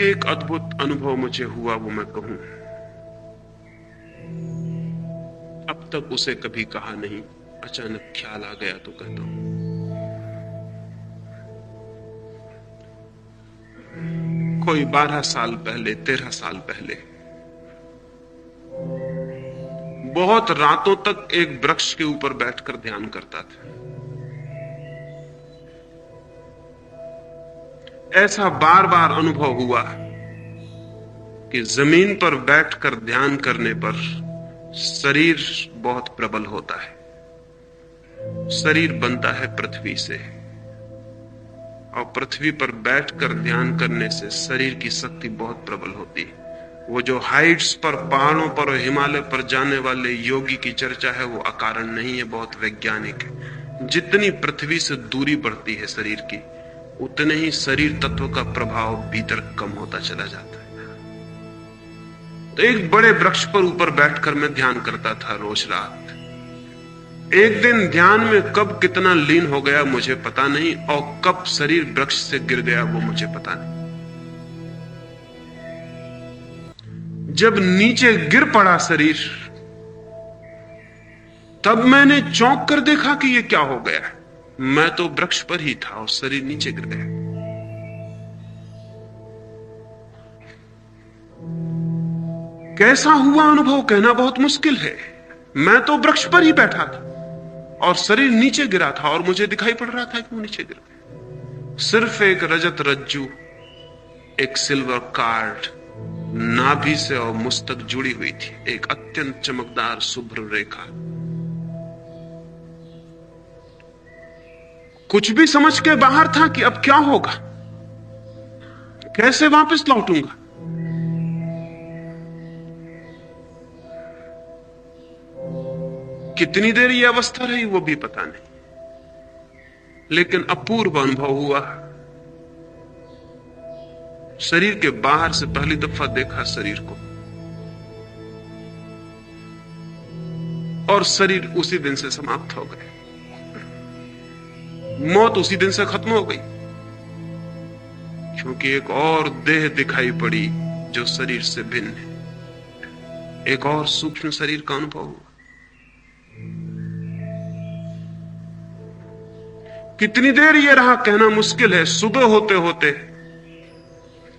एक अद्भुत अनुभव मुझे हुआ, वो मैं कहूं। अब तक उसे कभी कहा नहीं, अचानक ख्याल आ गया तो कहता हूं। कोई 12 साल पहले, 13 साल पहले, बहुत रातों तक एक वृक्ष के ऊपर बैठकर ध्यान करता था। ऐसा बार बार अनुभव हुआ कि जमीन पर बैठकर ध्यान करने पर शरीर बहुत प्रबल होता है। शरीर बनता है पृथ्वी से, और पृथ्वी पर बैठकर ध्यान करने से शरीर की शक्ति बहुत प्रबल होती है। वो जो हाइट्स पर, पहाड़ों पर और हिमालय पर जाने वाले योगी की चर्चा है, वो अकारण नहीं है, बहुत वैज्ञानिक है। जितनी पृथ्वी से दूरी बढ़ती है शरीर की, उतने ही शरीर तत्व का प्रभाव भीतर कम होता चला जाता है। तो एक बड़े वृक्ष पर ऊपर बैठकर मैं ध्यान करता था रोज रात। एक दिन ध्यान में कब कितना लीन हो गया मुझे पता नहीं, और कब शरीर वृक्ष से गिर गया वो मुझे पता नहीं। जब नीचे गिर पड़ा शरीर, तब मैंने चौंक कर देखा कि ये क्या हो गया। मैं तो वृक्ष पर ही था और शरीर नीचे गिर गया। कैसा हुआ अनुभव कहना बहुत मुश्किल है। मैं तो वृक्ष पर ही बैठा था और शरीर नीचे गिरा था, और मुझे दिखाई पड़ रहा था कि वो नीचे गिर गया। सिर्फ एक रजत रज्जू, एक सिल्वर कार्ड नाभि से और मुझ तक जुड़ी हुई थी, एक अत्यंत चमकदार शुभ्र रेखा। कुछ भी समझ के बाहर था कि अब क्या होगा, कैसे वापस लौटूंगा। कितनी देर यह अवस्था रही वो भी पता नहीं, लेकिन अपूर्व अनुभव हुआ। शरीर के बाहर से पहली दफा देखा शरीर को, और शरीर उसी दिन से समाप्त हो गए। मौत उसी दिन से खत्म हो गई, क्योंकि एक और देह दिखाई पड़ी जो शरीर से भिन्न है। एक और सूक्ष्म शरीर का अनुभव हुआ। कितनी देर यह रहा कहना मुश्किल है। सुबह होते होते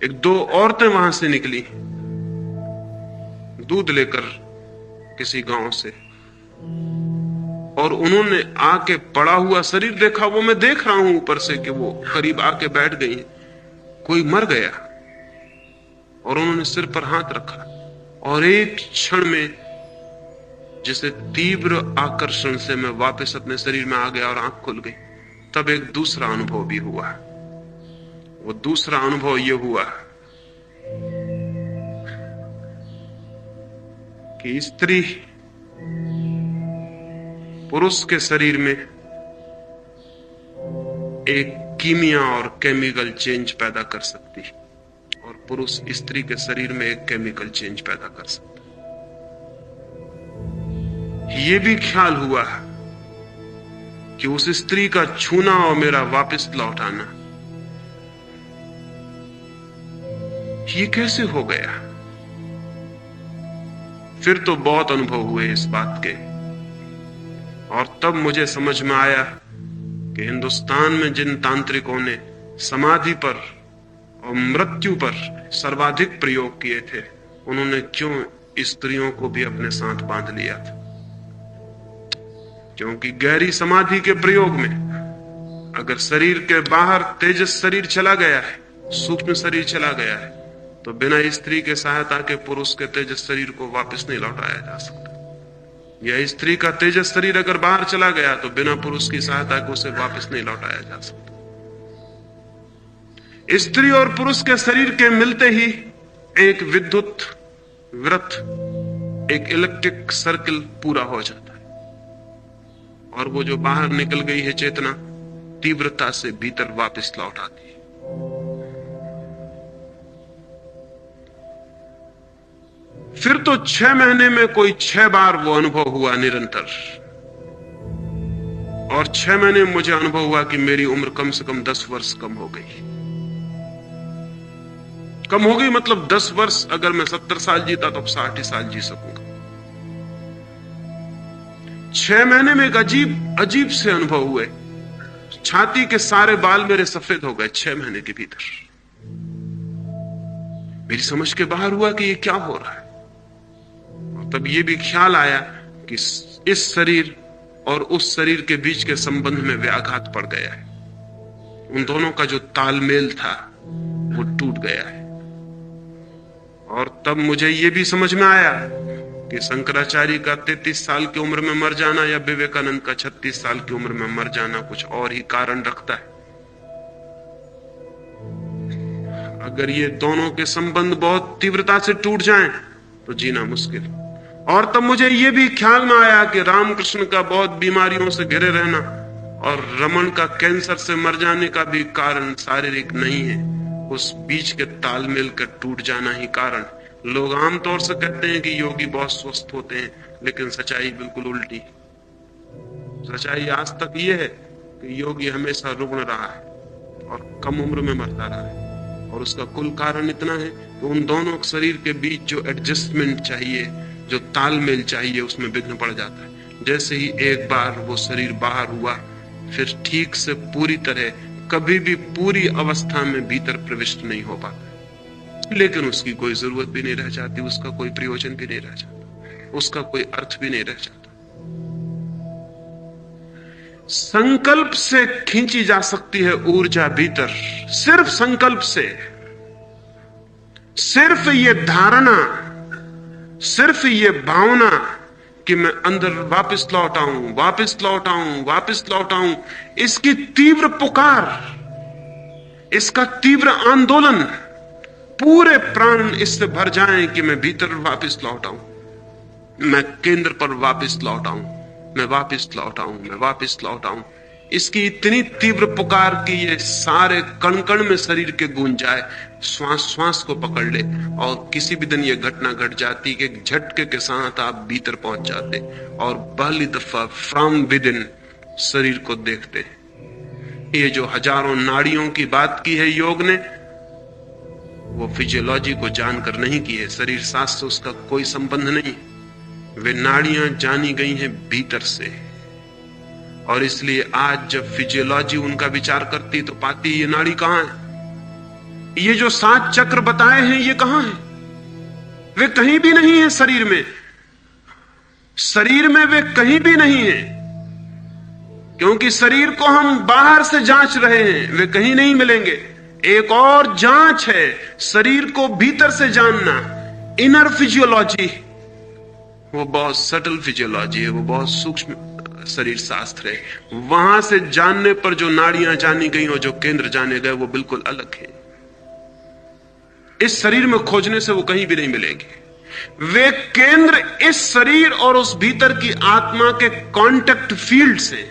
एक दो औरतें वहां से निकली, दूध लेकर किसी गांव से, और उन्होंने आके पड़ा हुआ शरीर देखा। वो मैं देख रहा हूं ऊपर से कि वो करीब आके बैठ गई है। कोई मर गया, और उन्होंने सिर पर हाथ रखा, और एक क्षण में जिसे तीव्र आकर्षण से मैं वापस अपने शरीर में आ गया और आंख खुल गई। तब एक दूसरा अनुभव भी हुआ। वो दूसरा अनुभव यह हुआ कि स्त्री पुरुष के शरीर में एक कीमिया और केमिकल चेंज पैदा कर सकती है, और पुरुष स्त्री के शरीर में एक केमिकल चेंज पैदा कर सकता है। यह भी ख्याल हुआ कि उस स्त्री का छूना और मेरा वापस लौट आना, ये कैसे हो गया। फिर तो बहुत अनुभव हुए इस बात के, और तब मुझे समझ में आया कि हिंदुस्तान में जिन तांत्रिकों ने समाधि पर और मृत्यु पर सर्वाधिक प्रयोग किए थे, उन्होंने क्यों स्त्रियों को भी अपने साथ बांध लिया था। क्योंकि गहरी समाधि के प्रयोग में अगर शरीर के बाहर तेजस शरीर चला गया है, सूक्ष्म शरीर चला गया है, तो बिना स्त्री के सहायता के पुरुष के तेजस शरीर को वापस नहीं लौटाया जा सकता। या स्त्री का तेजस शरीर अगर बाहर चला गया तो बिना पुरुष की सहायता के उसे वापस नहीं लौटाया जा सकता। स्त्री और पुरुष के शरीर के मिलते ही एक विद्युत वृत्त, एक इलेक्ट्रिक सर्किल पूरा हो जाता है, और वो जो बाहर निकल गई है चेतना तीव्रता से भीतर वापस लौट आती है। फिर तो 6 महीने में कोई 6 बार वो अनुभव हुआ निरंतर, और 6 महीने में मुझे अनुभव हुआ कि मेरी उम्र कम से कम 10 वर्ष कम हो गई। कम हो गई मतलब 10 वर्ष। अगर मैं 70 साल जीता तो अब 60 ही साल जी सकूंगा। 6 महीने में एक अजीब अजीब से अनुभव हुए। छाती के सारे बाल मेरे सफेद हो गए 6 महीने के भीतर। मेरी समझ के बाहर हुआ कि ये क्या हो रहा है। और तब ये भी ख्याल आया कि इस शरीर और उस शरीर के बीच के संबंध में व्याघात पड़ गया है। उन दोनों का जो तालमेल था वो टूट गया है। और तब मुझे ये भी समझ में आया कि शंकराचार्य का 33 साल की उम्र में मर जाना या विवेकानंद का 36 साल की उम्र में मर जाना कुछ और ही कारण रखता है। अगर ये दोनों के संबंध बहुत तीव्रता से टूट जाएं तो जीना मुश्किल। और तब मुझे ये भी ख्याल में आया कि रामकृष्ण का बहुत बीमारियों से घिरे रहना और रमन का कैंसर से मर जाने का भी कारण शारीरिक नहीं है, उस बीच के तालमेल का टूट जाना ही कारण। लोग आमतौर से कहते हैं कि योगी बहुत स्वस्थ होते हैं, लेकिन सच्चाई बिल्कुल उल्टी। सच्चाई आज तक ये है कि योगी हमेशा रुग्ण रहा है और कम उम्र में मरता रहा है। और उसका कुल कारण इतना है कि उन दोनों शरीर के बीच जो एडजस्टमेंट चाहिए, जो तालमेल चाहिए, उसमें विघ्न पड़ जाता है। जैसे ही एक बार वो शरीर बाहर हुआ, फिर ठीक से पूरी तरह कभी भी पूरी अवस्था में भीतर प्रविष्ट नहीं हो पाता। लेकिन उसकी कोई जरूरत भी नहीं रह जाती, उसका कोई प्रयोजन भी नहीं रह जाता, उसका कोई अर्थ भी नहीं रह जाता। संकल्प से खींची जा सकती है ऊर्जा भीतर, सिर्फ संकल्प से। सिर्फ ये धारणा, सिर्फ ये भावना कि मैं अंदर वापस लौट आऊं, वापस लौट आऊं, वापस लौट आऊं, इसकी तीव्र पुकार, इसका तीव्र आंदोलन, पूरे प्राण इससे भर जाएं कि मैं भीतर वापस लौट आऊं, मैं केंद्र पर वापस लौट आऊं, मैं वापस लौट आऊं, मैं वापस लौट आऊं। इसकी इतनी तीव्र पुकार कि ये सारे कण कण में शरीर के गूंज जाए, श्वास श्वास को पकड़ ले। और किसी भी दिन ये घटना घट जाती कि एक झटके के साथ आप भीतर पहुंच जाते और पहली दफा फ्रॉम विद इन शरीर को देखते। ये जो हजारों नाड़ियों की बात की है योग ने, वो फिजियोलॉजी को जानकर नहीं की है, शरीर शास्त्र से उसका कोई संबंध नहीं। वे नाड़ियां जानी गई हैं भीतर से। और इसलिए आज जब फिजियोलॉजी उनका विचार करती तो पाती ये नाड़ी कहां है, ये जो 7 चक्र बताए हैं ये कहां है? वे कहीं भी नहीं है शरीर में। शरीर में वे कहीं भी नहीं है, क्योंकि शरीर को हम बाहर से जांच रहे हैं, वे कहीं नहीं मिलेंगे। एक और जांच है शरीर को भीतर से जानना, इनर फिजियोलॉजी। वो बहुत सटल फिजियोलॉजी है, वो बहुत सूक्ष्म शरीर शास्त्र है। वहां से जानने पर जो नाड़ियां जानी गई और जो केंद्र जाने गए वो बिल्कुल अलग है। इस शरीर में खोजने से वो कहीं भी नहीं मिलेंगे। वे केंद्र इस शरीर और उस भीतर की आत्मा के कांटेक्ट फील्ड से,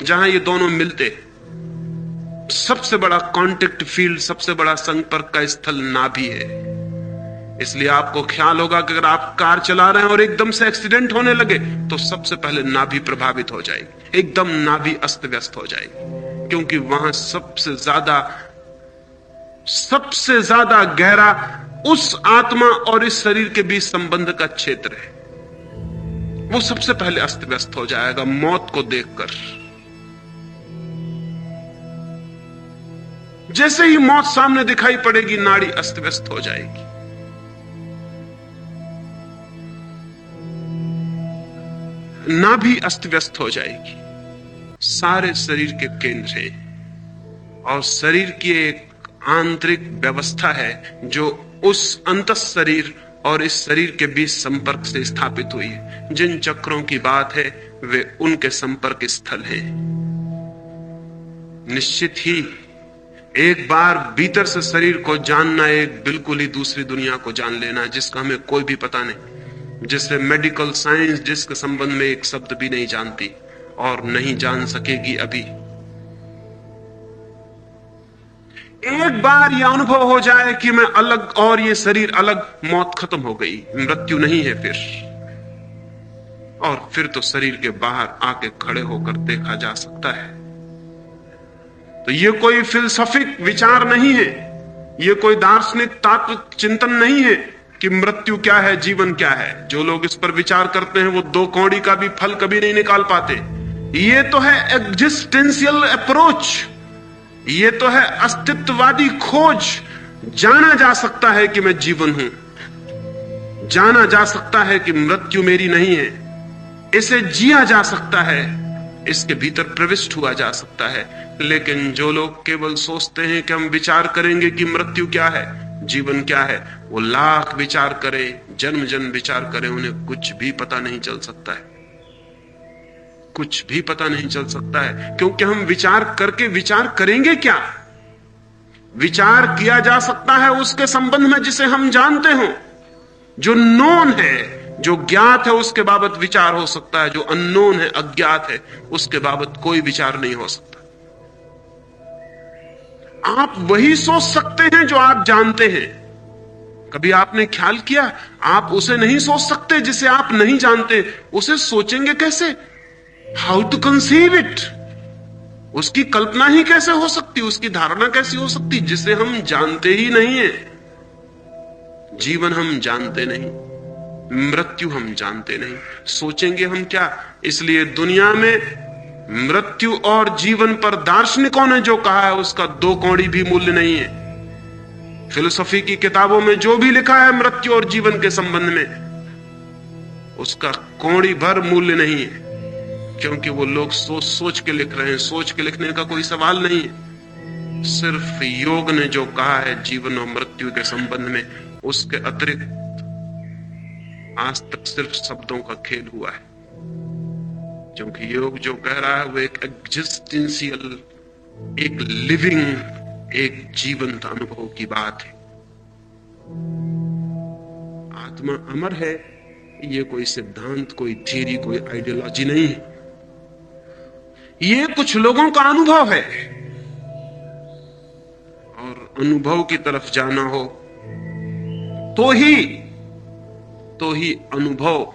जहां ये दोनों मिलते। सबसे बड़ा कांटेक्ट फील्ड, सबसे बड़ा संपर्क का स्थल नाभि है। इसलिए आपको ख्याल होगा कि अगर आप कार चला रहे हैं और एकदम से एक्सीडेंट होने लगे तो सबसे पहले नाभि प्रभावित हो जाएगी, एकदम नाभि अस्त व्यस्त हो जाएगी, क्योंकि वहां सबसे ज्यादा गहरा उस आत्मा और इस शरीर के बीच संबंध का क्षेत्र है। वो सबसे पहले अस्त व्यस्त हो जाएगा मौत को देखकर। जैसे ही मौत सामने दिखाई पड़ेगी, नाड़ी अस्त व्यस्त हो जाएगी। नाभि अस्त व्यस्त हो जाएगी। सारे शरीर के केंद्र है और शरीर की एक आंतरिक व्यवस्था है जो उस अंतः शरीर और इस शरीर के बीच संपर्क से स्थापित हुई है। जिन चक्रों की बात है वे उनके संपर्क स्थल हैं। निश्चित ही एक बार भीतर से शरीर को जानना एक बिल्कुल ही दूसरी दुनिया को जान लेना, जिसका हमें कोई भी पता नहीं, जिससे मेडिकल साइंस जिसके संबंध में एक शब्द भी नहीं जानती और नहीं जान सकेगी अभी। एक बार यह अनुभव हो जाए कि मैं अलग और ये शरीर अलग, मौत खत्म हो गई, मृत्यु नहीं है फिर। और फिर तो शरीर के बाहर आके खड़े होकर देखा जा सकता है। तो ये कोई फिलसफिक विचार नहीं है, ये कोई दार्शनिक तात्व चिंतन नहीं है कि मृत्यु क्या है, जीवन क्या है। जो लोग इस पर विचार करते हैं वो दो कौड़ी का भी फल कभी नहीं निकाल पाते। ये तो है एग्जिस्टेंशियल अप्रोच, ये तो है अस्तित्ववादी खोज। जाना जा सकता है कि मैं जीवन हूं, जाना जा सकता है कि मृत्यु मेरी नहीं है, इसे जिया जा सकता है, इसके भीतर प्रविष्ट हुआ जा सकता है। लेकिन जो लोग केवल सोचते हैं कि हम विचार करेंगे कि मृत्यु क्या है, जीवन क्या है, वो लाख विचार करें, जन्म जन्म विचार करें, उन्हें कुछ भी पता नहीं चल सकता है, कुछ भी पता नहीं चल सकता है। क्योंकि हम विचार करके विचार करेंगे क्या? विचार किया जा सकता है उसके संबंध में जिसे हम जानते हो, जो नोन है, जो ज्ञात है, उसके बाबत विचार हो सकता है। जो अननोन है, अज्ञात है, उसके बाबत कोई विचार नहीं हो सकता। आप वही सोच सकते हैं जो आप जानते हैं। कभी आपने ख्याल किया, आप उसे नहीं सोच सकते जिसे आप नहीं जानते। उसे सोचेंगे कैसे? How to conceive it? उसकी कल्पना ही कैसे हो सकती, उसकी धारणा कैसी हो सकती जिसे हम जानते ही नहीं है। जीवन हम जानते नहीं, मृत्यु हम जानते नहीं, सोचेंगे हम क्या? इसलिए दुनिया में मृत्यु और जीवन पर दार्शनिकों ने जो कहा है उसका दो कौड़ी भी मूल्य नहीं है। फिलोसफी की किताबों में जो भी लिखा है मृत्यु और जीवन के संबंध में, उसका कौड़ी भर मूल्य नहीं है। क्योंकि वो लोग सोच सोच के लिख रहे हैं, सोच के लिखने का कोई सवाल नहीं है। सिर्फ योग ने जो कहा है जीवन और मृत्यु के संबंध में, उसके अतिरिक्त आज तक सिर्फ शब्दों का खेल हुआ है। क्योंकि योग जो कह रहा है वो एक एग्जिस्टेंशियल, एक लिविंग, एक जीवंत अनुभव की बात है। आत्मा अमर है, ये कोई सिद्धांत, कोई थ्योरी, कोई आइडियोलॉजी नहीं है। ये कुछ लोगों का अनुभव है, और अनुभव की तरफ जाना हो तो ही अनुभव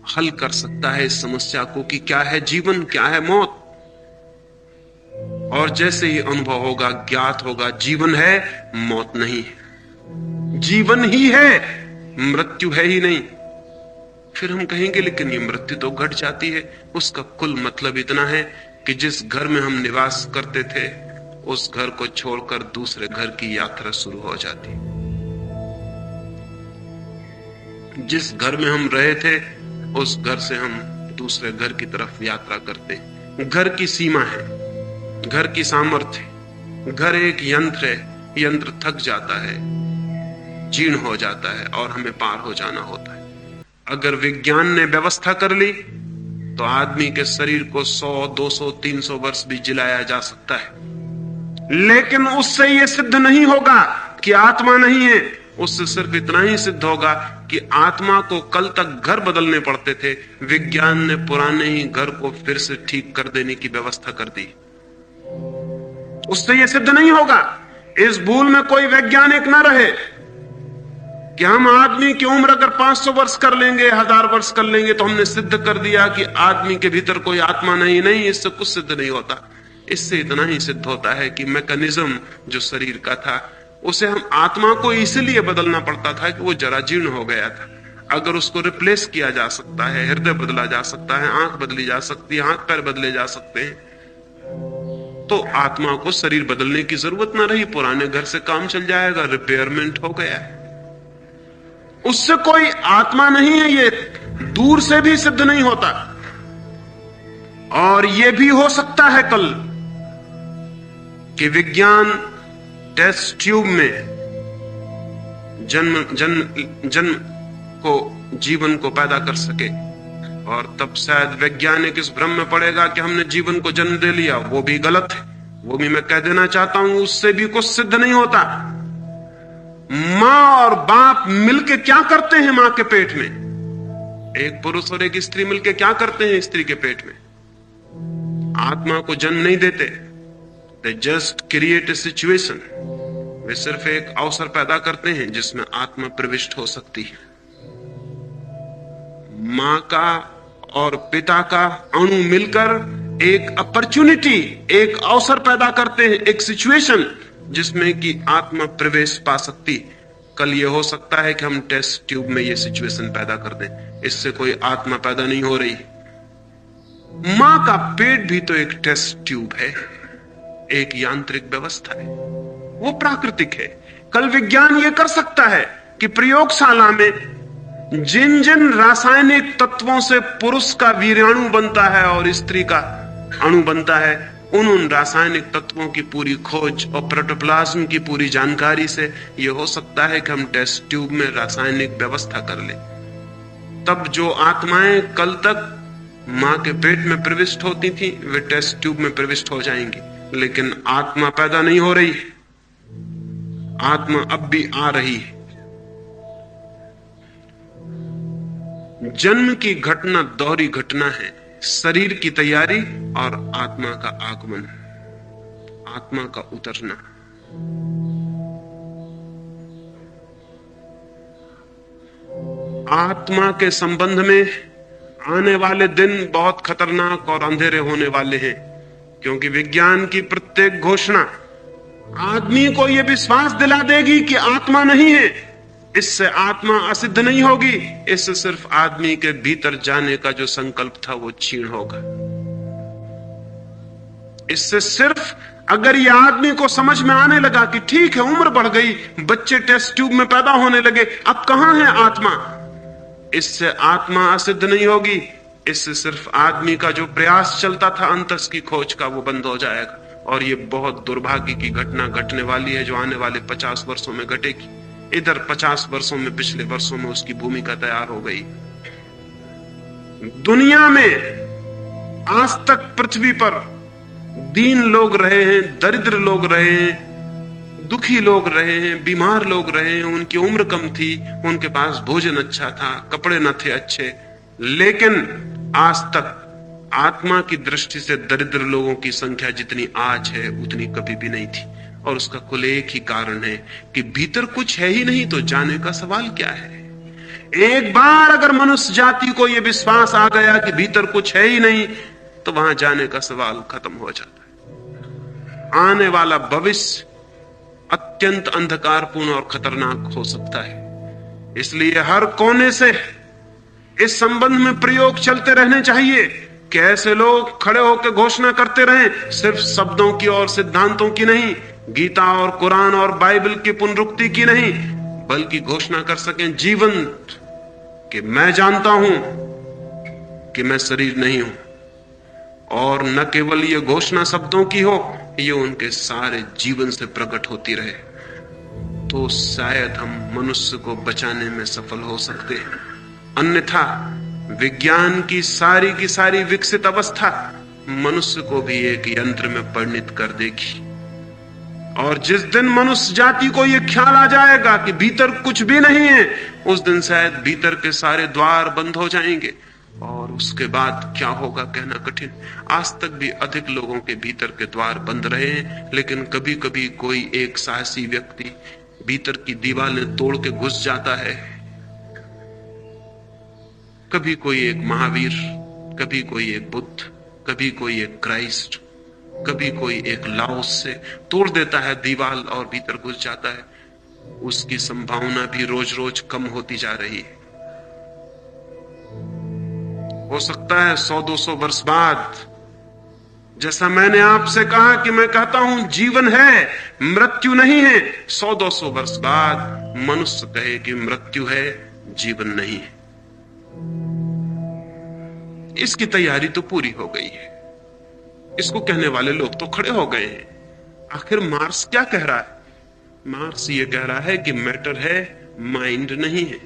हल कर सकता है इस समस्या को कि क्या है जीवन, क्या है मौत। और जैसे ही अनुभव होगा, ज्ञात होगा जीवन है, मौत नहीं है, जीवन ही है, मृत्यु है ही नहीं। फिर हम कहेंगे लेकिन ये मृत्यु तो घट जाती है। उसका कुल मतलब इतना है कि जिस घर में हम निवास करते थे उस घर को छोड़कर दूसरे घर की यात्रा शुरू हो जाती। जिस घर में हम रहे थे उस घर से हम दूसरे घर की तरफ यात्रा करते। घर की सीमा है, घर की सामर्थ्य। घर एक यंत्र है, यंत्र थक जाता है, जीर्ण हो जाता है और हमें पार हो जाना होता है। अगर विज्ञान ने व्यवस्था कर ली तो आदमी के शरीर को 100, 200, 300 वर्ष भी जिलाया जा सकता है। लेकिन उससे यह सिद्ध नहीं होगा कि आत्मा नहीं है। उससे सिर्फ इतना ही सिद्ध होगा कि आत्मा को कल तक घर बदलने पड़ते थे, विज्ञान ने पुराने ही घर को फिर से ठीक कर देने की व्यवस्था कर दी। उससे यह सिद्ध नहीं होगा। इस भूल में कोई वैज्ञानिक ना रहे कि हम आदमी की उम्र अगर 500 वर्ष कर लेंगे, 1000 वर्ष कर लेंगे तो हमने सिद्ध कर दिया कि आदमी के भीतर कोई आत्मा नहीं। इससे कुछ सिद्ध नहीं होता। इससे इतना ही सिद्ध होता है कि मैकेनिज्म जो शरीर का था, उसे हम आत्मा को इसलिए बदलना पड़ता था कि वो जरा जीर्ण हो गया था। अगर उसको रिप्लेस किया जा सकता है, हृदय बदला जा सकता है, आंख बदली जा सकती है, हाथ पैर बदले जा सकते हैं, तो आत्मा को शरीर बदलने की जरूरत ना रही। पुराने घर से काम चल जाएगा, रिपेयरमेंट हो गया है। उससे कोई आत्मा नहीं है, ये दूर से भी सिद्ध नहीं होता। और यह भी हो सकता है कल कि विज्ञान टेस्ट ट्यूब में जन्म को, जीवन को पैदा कर सके, और तब शायद वैज्ञानिक इस भ्रम में पड़ेगा कि हमने जीवन को जन्म दे लिया। वो भी गलत है, वो भी मैं कह देना चाहता हूं, उससे भी कुछ सिद्ध नहीं होता। मां और बाप मिलके क्या करते हैं मां के पेट में? एक पुरुष और एक स्त्री मिलके क्या करते हैं स्त्री के पेट में? आत्मा को जन्म नहीं देते। They just create a situation. वे सिर्फ एक अवसर पैदा करते हैं जिसमें आत्मा प्रविष्ट हो सकती है। मां का और पिता का अणु मिलकर एक अपॉर्चुनिटी, एक अवसर पैदा करते हैं, एक सिचुएशन जिसमें कि आत्मा प्रवेश पा सकती। कल ये हो सकता है कि हम टेस्ट ट्यूब में ये सिचुएशन पैदा कर दें, इससे कोई आत्मा पैदा नहीं हो रही। मां का पेट भी तो एक टेस्ट ट्यूब है, एक यांत्रिक व्यवस्था है, वो प्राकृतिक है। कल विज्ञान ये कर सकता है कि प्रयोगशाला में जिन जिन रासायनिक तत्वों से पुरुष का वीर्याणु बनता है और स्त्री का अणु बनता है, उन रासायनिक तत्वों की पूरी खोज और प्रोटोप्लाज्म की पूरी जानकारी से यह हो सकता है कि हम टेस्ट ट्यूब में रासायनिक व्यवस्था कर ले। तब जो आत्माएं कल तक मां के पेट में प्रविष्ट होती थी, वे टेस्ट ट्यूब में प्रविष्ट हो जाएंगी, लेकिन आत्मा पैदा नहीं हो रही। आत्मा अब भी आ रही है। जन्म की घटना दोहरी घटना है, शरीर की तैयारी और आत्मा का आगमन, आत्मा का उतरना। आत्मा के संबंध में आने वाले दिन बहुत खतरनाक और अंधेरे होने वाले हैं, क्योंकि विज्ञान की प्रत्येक घोषणा आदमी को यह विश्वास दिला देगी कि आत्मा नहीं है। इससे आत्मा असिद्ध नहीं होगी, इससे सिर्फ आदमी के भीतर जाने का जो संकल्प था वो क्षीण होगा। इससे सिर्फ अगर ये आदमी को समझ में आने लगा कि ठीक है, उम्र बढ़ गई, बच्चे टेस्ट ट्यूब में पैदा होने लगे, अब कहां है आत्मा, इससे आत्मा असिद्ध नहीं होगी। इससे सिर्फ आदमी का जो प्रयास चलता था अंतस की खोज का, वो बंद हो जाएगा। और ये बहुत दुर्भाग्य की घटना घटने वाली है, जो आने वाले 50 वर्षों में घटेगी। इधर 50 वर्षों में, पिछले वर्षों में उसकी भूमिका तैयार हो गई। दुनिया में आज तक पृथ्वी पर दीन लोग रहे हैं, दरिद्र लोग रहे हैं, दुखी लोग रहे हैं, बीमार लोग रहे हैं, उनकी उम्र कम थी, उनके पास भोजन अच्छा था, कपड़े न थे अच्छे, लेकिन आज तक आत्मा की दृष्टि से दरिद्र लोगों की संख्या जितनी आज है उतनी कभी भी नहीं थी। और उसका कुल एक ही कारण है कि भीतर कुछ है ही नहीं, तो जाने का सवाल क्या है। एक बार अगर मनुष्य जाति को यह विश्वास आ गया कि भीतर कुछ है ही नहीं, तो वहां जाने का सवाल खत्म हो जाता है। आने वाला भविष्य अत्यंत अंधकारपूर्ण और खतरनाक हो सकता है। इसलिए हर कोने से इस संबंध में प्रयोग चलते रहने चाहिए कि ऐसे लोग खड़े होकर घोषणा करते रहें, सिर्फ शब्दों की और सिद्धांतों की नहीं, गीता और कुरान और बाइबल की पुनरुक्ति की नहीं, बल्कि घोषणा कर सकें जीवंत कि मैं जानता हूं कि मैं शरीर नहीं हूं। और न केवल ये घोषणा शब्दों की हो, ये उनके सारे जीवन से प्रकट होती रहे, तो शायद हम मनुष्य को बचाने में सफल हो सकते हैं। अन्यथा विज्ञान की सारी विकसित अवस्था मनुष्य को भी एक यंत्र में परिणित कर देगी। और जिस दिन मनुष्य जाति को यह ख्याल आ जाएगा कि भीतर कुछ भी नहीं है, उस दिन शायद भीतर के सारे द्वार बंद हो जाएंगे। और उसके बाद क्या होगा कहना कठिन। आज तक भी अधिक लोगों के भीतर के द्वार बंद रहे हैं, लेकिन कभी कभी कोई एक साहसी व्यक्ति भीतर की दीवारें तोड़ के घुस जाता है। कभी कोई एक महावीर, कभी कोई एक बुद्ध, कभी कोई एक क्राइस्ट, कभी कोई एक लाओस से तोड़ देता है दीवार और भीतर घुस जाता है। उसकी संभावना भी रोज रोज कम होती जा रही है। हो सकता है 100-200 वर्ष बाद, जैसा मैंने आपसे कहा कि मैं कहता हूं जीवन है, मृत्यु नहीं है, 100-200 वर्ष बाद मनुष्य कहे कि मृत्यु है, जीवन नहीं है। इसकी तैयारी तो पूरी हो गई है। इसको कहने वाले लोग तो खड़े हो गए हैं। आखिर मार्क्स क्या कह रहा है? मार्क्स ये कह रहा है कि मैटर है, माइंड नहीं है।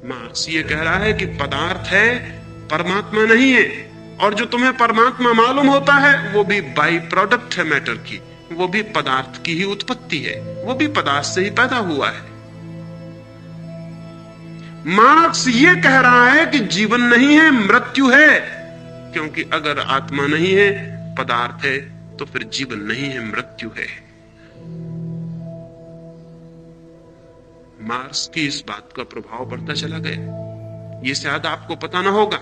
मार्क्स ये कह रहा है कि पदार्थ है, परमात्मा नहीं है। और जो तुम्हें परमात्मा मालूम होता है वो भी बाई प्रोडक्ट है मैटर की, वो भी पदार्थ की ही उत्पत्ति है, वो भी पदार्थ से ही पैदा हुआ है। मार्क्स ये कह रहा है कि जीवन नहीं है, मृत्यु है, क्योंकि अगर आत्मा नहीं है, पदार्थ है, तो फिर जीवन नहीं है, मृत्यु है। मार्क्स की इस बात का प्रभाव बढ़ता चला गया। ये शायद आपको पता ना होगा,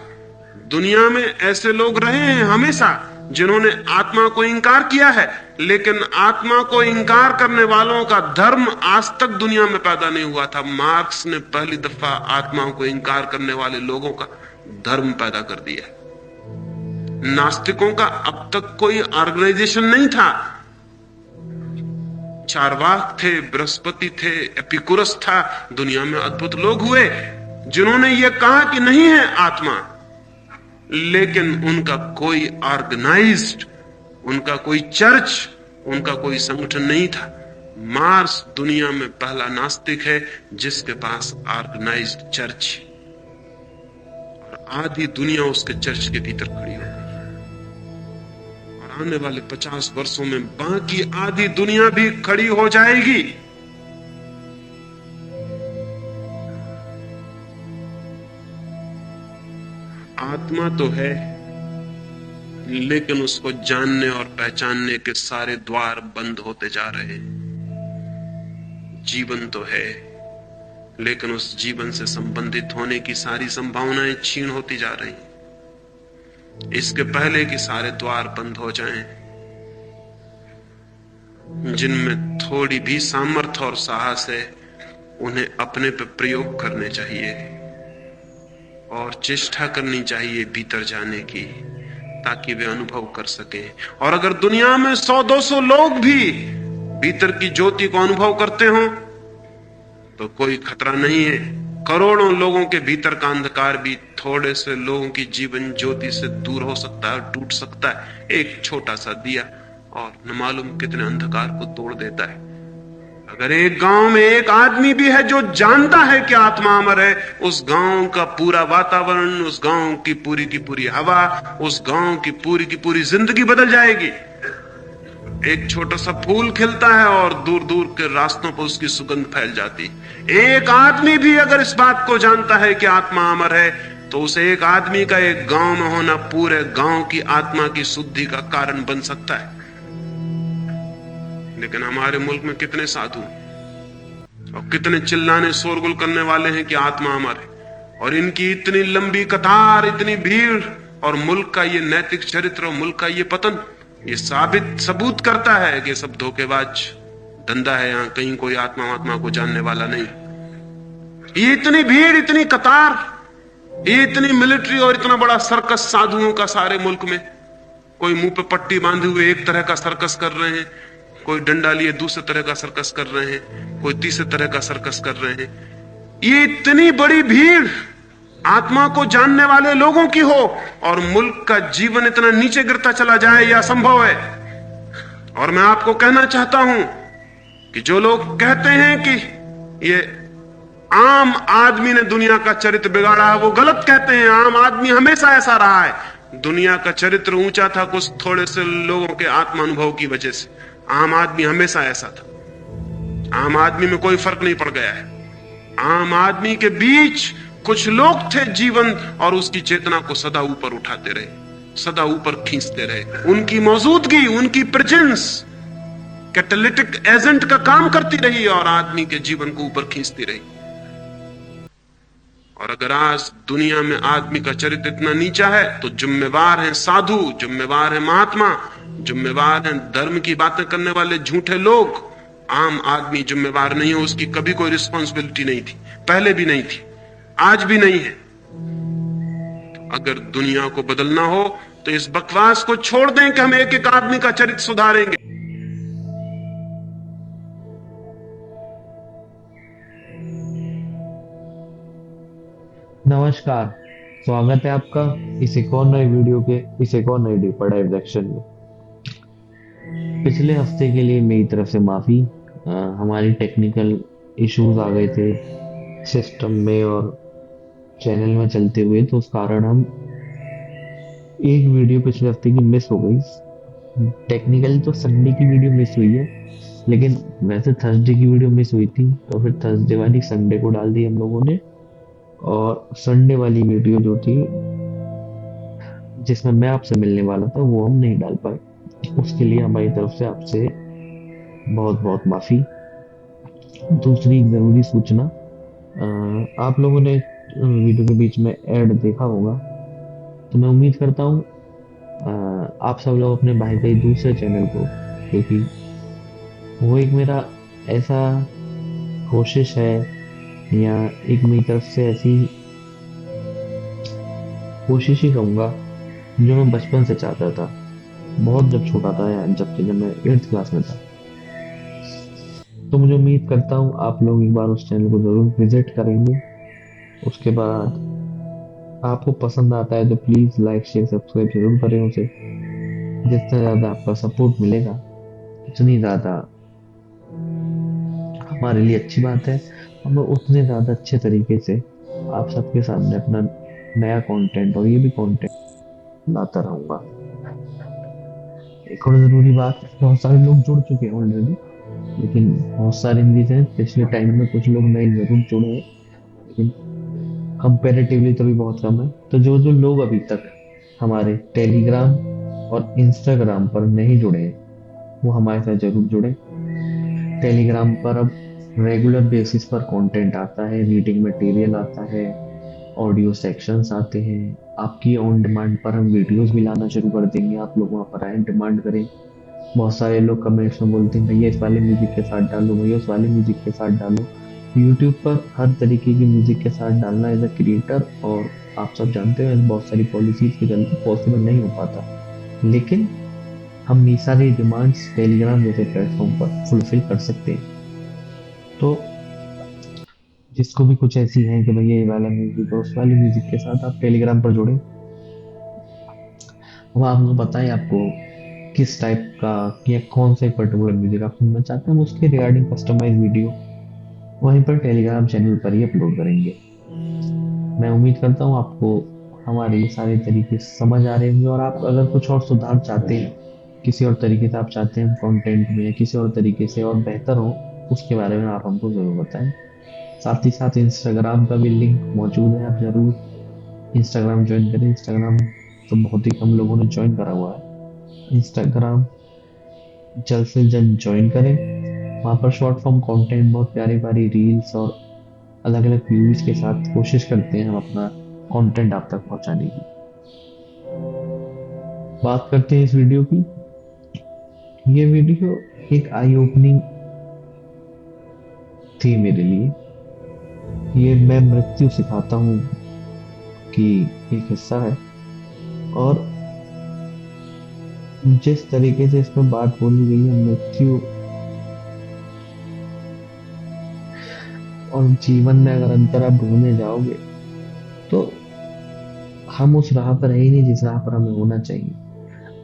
दुनिया में ऐसे लोग रहे हैं हमेशा जिन्होंने आत्मा को इंकार किया है, लेकिन आत्मा को इंकार करने वालों का धर्म आज तक दुनिया में पैदा नहीं हुआ था। मार्क्स ने पहली दफा आत्मा को इंकार करने वाले लोगों का धर्म पैदा कर दिया। नास्तिकों का अब तक कोई ऑर्गेनाइजेशन नहीं था। चारवाक थे, बृहस्पति थे, एपिकुरस था, दुनिया में अद्भुत लोग हुए जिन्होंने यह कहा कि नहीं है आत्मा, लेकिन उनका कोई ऑर्गेनाइज्ड, उनका कोई चर्च, उनका कोई संगठन नहीं था। मार्क्स दुनिया में पहला नास्तिक है जिसके पास ऑर्गेनाइज्ड चर्च, और आधी दुनिया उसके चर्च के भीतर खड़ी हो गई। और आने वाले 50 वर्षों में बाकी आधी दुनिया भी खड़ी हो जाएगी। आत्मा तो है, लेकिन उसको जानने और पहचानने के सारे द्वार बंद होते जा रहे हैं। जीवन तो है, लेकिन उस जीवन से संबंधित होने की सारी संभावनाएं क्षीण होती जा रही हैं। इसके पहले कि सारे द्वार बंद हो जाएं, जिनमें थोड़ी भी सामर्थ्य और साहस है, उन्हें अपने पे प्रयोग करने चाहिए और चेष्टा करनी चाहिए भीतर जाने की, ताकि वे अनुभव कर सके। और अगर दुनिया में 100-200 लोग भी भीतर की ज्योति को अनुभव करते हो तो कोई खतरा नहीं है। करोड़ों लोगों के भीतर का अंधकार भी थोड़े से लोगों की जीवन ज्योति से दूर हो सकता है, टूट सकता है। एक छोटा सा दिया और न मालूम कितने अंधकार को तोड़ देता है। अगर एक गांव में एक आदमी भी है जो जानता है कि आत्मा अमर है, उस गांव का पूरा वातावरण, उस गांव की पूरी हवा, उस गांव की पूरी जिंदगी बदल जाएगी। एक छोटा सा फूल खिलता है और दूर दूर के रास्तों पर उसकी सुगंध फैल जाती। एक आदमी भी अगर इस बात को जानता है कि आत्मा अमर है, तो उस एक आदमी का एक गांव में होना पूरे गांव की आत्मा की शुद्धि का कारण बन सकता है। लेकिन हमारे मुल्क में कितने साधु और कितने चिल्लाने शोरगुल करने वाले हैं कि आत्मा अमर है, और इनकी इतनी लंबी कतार, इतनी भीड़, और मुल्क का ये नैतिक चरित्र और मुल्क का ये पतन, ये सबूत करता है कि सब धोखेबाज धंधा है। यहां कहीं कोई आत्मा को जानने वाला नहीं। ये इतनी भीड़, इतनी कतार, ये इतनी मिलिट्री और इतना बड़ा सर्कस साधुओं का सारे मुल्क में। कोई मुंह पे पट्टी बांधे हुए एक तरह का सर्कस कर रहे हैं, कोई डंडा लिए दूसरे तरह का सर्कस कर रहे हैं, कोई तीसरे तरह का सर्कस कर रहे हैं। ये इतनी बड़ी भीड़ आत्मा को जानने वाले लोगों की हो और मुल्क का जीवन इतना नीचे गिरता चला जाए, यह असंभव है। और मैं आपको कहना चाहता हूं कि जो लोग कहते हैं कि ये आम आदमी ने दुनिया का चरित्र बिगाड़ा है, वो गलत कहते हैं। आम आदमी हमेशा ऐसा रहा है। दुनिया का चरित्र ऊंचा था कुछ थोड़े से लोगों के आत्मा अनुभव की वजह से। आम आदमी हमेशा ऐसा था। आम आदमी में कोई फर्क नहीं पड़ गया है। आम आदमी के बीच कुछ लोग थे जीवन, और उसकी चेतना को सदा ऊपर उठाते रहे, सदा ऊपर खींचते रहे। उनकी मौजूदगी, उनकी प्रेजेंस कैटालिटिक एजेंट का काम करती रही और आदमी के जीवन को ऊपर खींचती रही। और अगर आज दुनिया में आदमी का चरित्र इतना नीचा है, तो जिम्मेवार हैं साधु, जिम्मेवार है महात्मा, जिम्मेवार हैं धर्म की बातें करने वाले झूठे लोग। आम आदमी जिम्मेवार नहीं है। उसकी कभी कोई रिस्पॉन्सिबिलिटी नहीं थी, पहले भी नहीं थी, आज भी नहीं है। अगर दुनिया को बदलना हो तो इस बकवास को छोड़ दें कि हम एक एक आदमी का चरित्र सुधारेंगे। नमस्कार, स्वागत है आपका इस एक और नए वीडियो के, इस एक और नए डीपर डाइव सेक्शन में। पिछले हफ्ते के लिए मेरी तरफ से माफी। हमारी टेक्निकल इश्यूज आ गए थे सिस्टम में और चैनल में चलते हुए, तो उस कारण हम एक वीडियो पिछले हफ्ते की मिस हो गई। टेक्निकल तो संडे की वीडियो मिस हुई है, लेकिन वैसे थर्सडे की वीडियो मिस हुई थी, तो फिर थर्सडे वाली संडे को डाल दी हम लोगों ने। और संडे वाली वीडियो जो थी जिसमें मैं आपसे मिलने वाला था, वो हम नहीं डाल पाए। उसके लिए हमारी तरफ से आपसे बहुत बहुत माफी। दूसरी एक जरूरी सूचना, आप लोगों ने वीडियो के बीच में ऐड देखा होगा, तो मैं उम्मीद करता हूँ आप सब लोग अपने भाई के दूसरे चैनल को, क्योंकि वो एक मेरा ऐसा कोशिश है, या एक मेरी तरफ से ऐसी कोशिश ही कहूँगा, जो मैं बचपन से चाहता था, बहुत जब छोटा था, या जब मैं 8th क्लास में था। तो मुझे उम्मीद करता हूँ आप लोग एक बार उस चैनल को जरूर विजिट करेंगे। उसके बाद आपको पसंद आता है तो प्लीज लाइक शेयर सब्सक्राइब जरूर करें उसे। जितना ज्यादा आपका सपोर्ट मिलेगा, उतनी ज्यादा हमारे लिए अच्छी बात है। और मैं उतने ज्यादा अच्छे तरीके से आप सबके सामने अपना नया कंटेंट, और ये भी कंटेंट, लाता रहूंगा। एक और जरूरी बात, बहुत सारे लोग जुड़ चुके हैं ऑलरेडी, लेकिन बहुत सारे रीजन पिछले टाइम में कुछ लोग नए जरूर जुड़े हैं, लेकिन कंपेरेटिवली तो भी बहुत कम है। तो जो जो लोग अभी तक हमारे टेलीग्राम और इंस्टाग्राम पर नहीं जुड़े हैं, वो हमारे साथ जरूर जुड़े। टेलीग्राम पर अब रेगुलर बेसिस पर कंटेंट आता है, रीडिंग मटेरियल आता है, ऑडियो सेक्शंस आते हैं। आपकी ऑन डिमांड पर हम वीडियोस भी लाना शुरू कर देंगे, आप लोग वहाँ पर आए डिमांड करें। बहुत सारे लोग कमेंट्स में बोलते हैं भैया इस वाले म्यूजिक के साथ डालो, भैया उस वाले म्यूजिक के साथ डालो। यूट्यूब पर हर तरीके की म्यूजिक के साथ डालना एज अ क्रिएटर, और आप सब जानते हैं बहुत सारी पॉलिसीज के चलते पॉसिबल नहीं हो पाता, लेकिन हम ये सारी डिमांड्स टेलीग्राम जैसे प्लेटफॉर्म पर फुलफिल कर सकते हैं। तो जिसको भी कुछ ऐसी है कि भैया ये वाला म्यूजिक और उस वाले म्यूजिक के साथ, आप टेलीग्राम पर जुड़े। अब आपको बताएं आपको किस टाइप का या कौन सा पर्टिकुलर म्यूजिक आप सुनना चाहते हैं, हम उसके रिगार्डिंग कस्टमाइज वीडियो वहीं पर टेलीग्राम चैनल पर ही अपलोड करेंगे। मैं उम्मीद करता हूँ आपको हमारे ये सारे तरीके समझ आ रहे होंगे, और आप अगर कुछ और सुधार चाहते हैं, किसी और तरीके से आप चाहते हैं कंटेंट में, या किसी और तरीके से और बेहतर हो, उसके बारे में आप हमको जरूर बताएं। साथ ही साथ इंस्टाग्राम का भी लिंक मौजूद है, आप जरूर इंस्टाग्राम ज्वाइन करें। इंस्टाग्राम तो बहुत ही कम लोगों ने ज्वाइन करा हुआ है। इंस्टाग्राम जल्द से जल्द ज्वाइन करें। वहाँ पर शॉर्ट फॉर्म कंटेंट, बहुत प्यारी प्यारी रील्स और अलग अलग व्यूज के साथ कोशिश करते हैं हम अपना कंटेंट आप तक पहुंचाने की। बात करते हैं इस वीडियो की। ये वीडियो एक आई ओपनिंग थी मेरे लिए। ये मैं मृत्यु सिखाता हूँ कि एक हिस्सा है, और जिस तरीके से इसमें बात बोली गई है मृत्यु, और जीवन में अगर अंतर आप ढूंढने जाओगे, तो हम उस राह पर है ही नहीं जिस राह पर हमें होना चाहिए।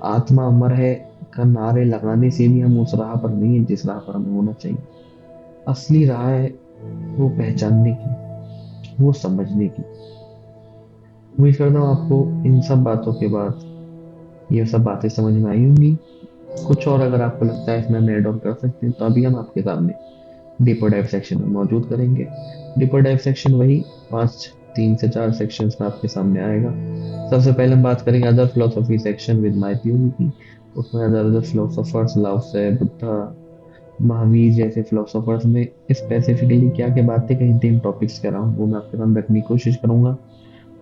आत्मा अमर है का नारे लगाने से भी हम उस राह पर नहीं है जिस राह पर हमें होना चाहिए। असली राह है वो पहचानने की, वो समझने की। उम्मीद करता हूँ आपको इन सब बातों के बाद ये सब बातें समझ में आई होंगी। कुछ और अगर आपको लगता है इसमें हम ऐड ऑन कर सकते हैं, तो अभी हम आपके सामने डीपर डाइव सेक्शन में मौजूद करेंगे। डीपर डाइव सेक्शन वही 3 से 4 सेक्शंस में आपके सामने आएगा। सबसे पहले हम बात करेंगे other philosophy section with my POV की। उसमें अदर अदर फिलोसोफर्स, लाओ से, बुद्धा, महावीर जैसे फिलोसोफर्स में स्पेसिफिकली क्या क्या बातें कहीं 3 टॉपिक्स कर रहा हूँ, वो मैं आपके सामने रखने की कोशिश करूंगा।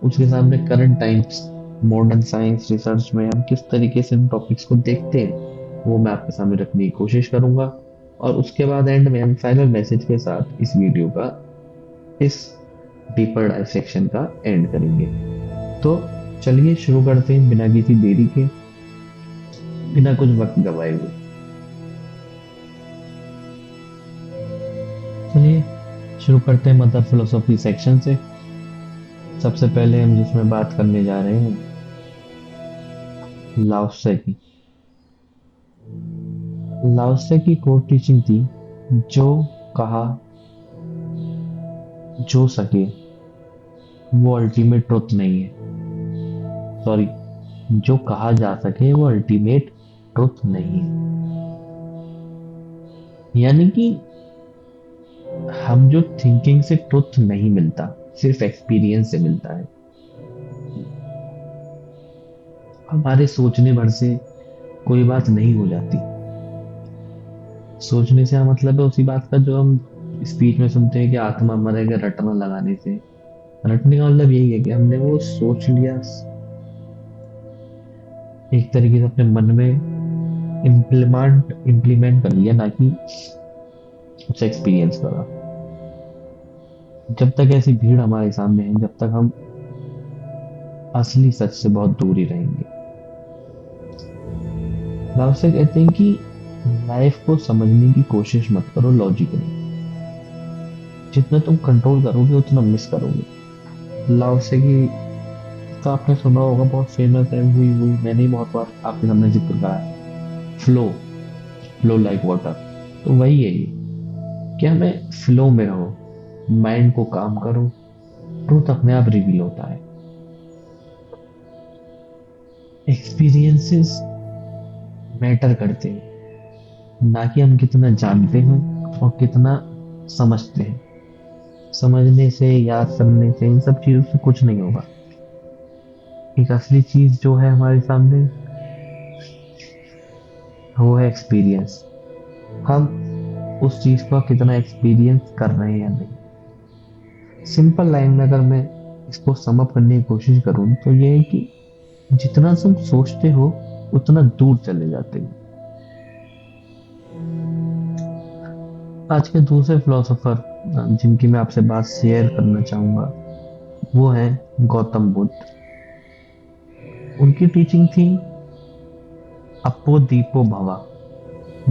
उसके सामने current times, modern science research में हम किस तरीके से इन टॉपिक्स को देखते हैं, वो मैं आपके सामने रखने की कोशिश करूंगा। और उसके बाद एंड में हम फाइनल मैसेज के साथ इस वीडियो का, इस डीपर डाइव सेक्शन का एंड करेंगे। तो चलिए शुरू करते हैं बिना किसी देरी के, बिना कुछ वक्त गवाए हुए। चलिए शुरू करते हैं मदर फिलोसॉफी सेक्शन से। सबसे पहले हम जिसमें बात करने जा रहे हैं, लाओत्से की। लाओत्से की कोर टीचिंग थी, जो कहा जो सके वो अल्टीमेट ट्रुथ नहीं है। सॉरी, जो कहा जा सके वो अल्टीमेट ट्रुथ नहीं है। यानी कि हम जो थिंकिंग से ट्रुथ नहीं मिलता, सिर्फ एक्सपीरियंस से मिलता है। हमारे सोचने भर से कोई बात नहीं हो जाती। सोचने से मतलब है उसी बात का जो हम स्पीच में सुनते हैं कि आत्मा मरेगा रटना लगाने से। रटने का मतलब यही है कि हमने वो सोच लिया, एक तरीके से अपने मन में इम्प्लीमेंट कर लिया, ना कि उसे एक्सपीरियंस करा। जब तक ऐसी भीड़ हमारे सामने है, जब तक हम असली सच से बहुत दूर ही रहेंगे। लाओ से कहते हैं कि लाइफ को समझने की कोशिश मत करो लॉजिकली, जितना तुम कंट्रोल करोगे उतना मिस करोगे। लाओ से की तो आपने सुना होगा, बहुत फेमस है, हुई हुई मैंने ही बहुत बार आपके सामने जिक्र करा है। Flow, flow like water. तो वही है ये, कि हमें फ्लो में रहो, माइंड को काम करो, ट्रूथ अपने आप रिवील होता है। एक्सपीरियंसेस मैटर करते हैं, ना कि हम कितना जानते हैं और कितना समझते हैं। समझने से, याद करने से, इन सब चीजों से कुछ नहीं होगा। एक असली चीज जो है हमारे सामने, वो है एक्सपीरियंस। हम उस चीज को कितना एक्सपीरियंस कर रहे हैं या नहीं। सिंपल लाइन में अगर मैं इसको सम अप करने की कोशिश करूं तो ये है कि जितना तुम सोचते हो उतना दूर चले जाते हो। आज के दूसरे फिलोसोफर जिनकी मैं आपसे बात शेयर करना चाहूंगा, वो है गौतम बुद्ध। उनकी टीचिंग थी अपो दीपो भवा,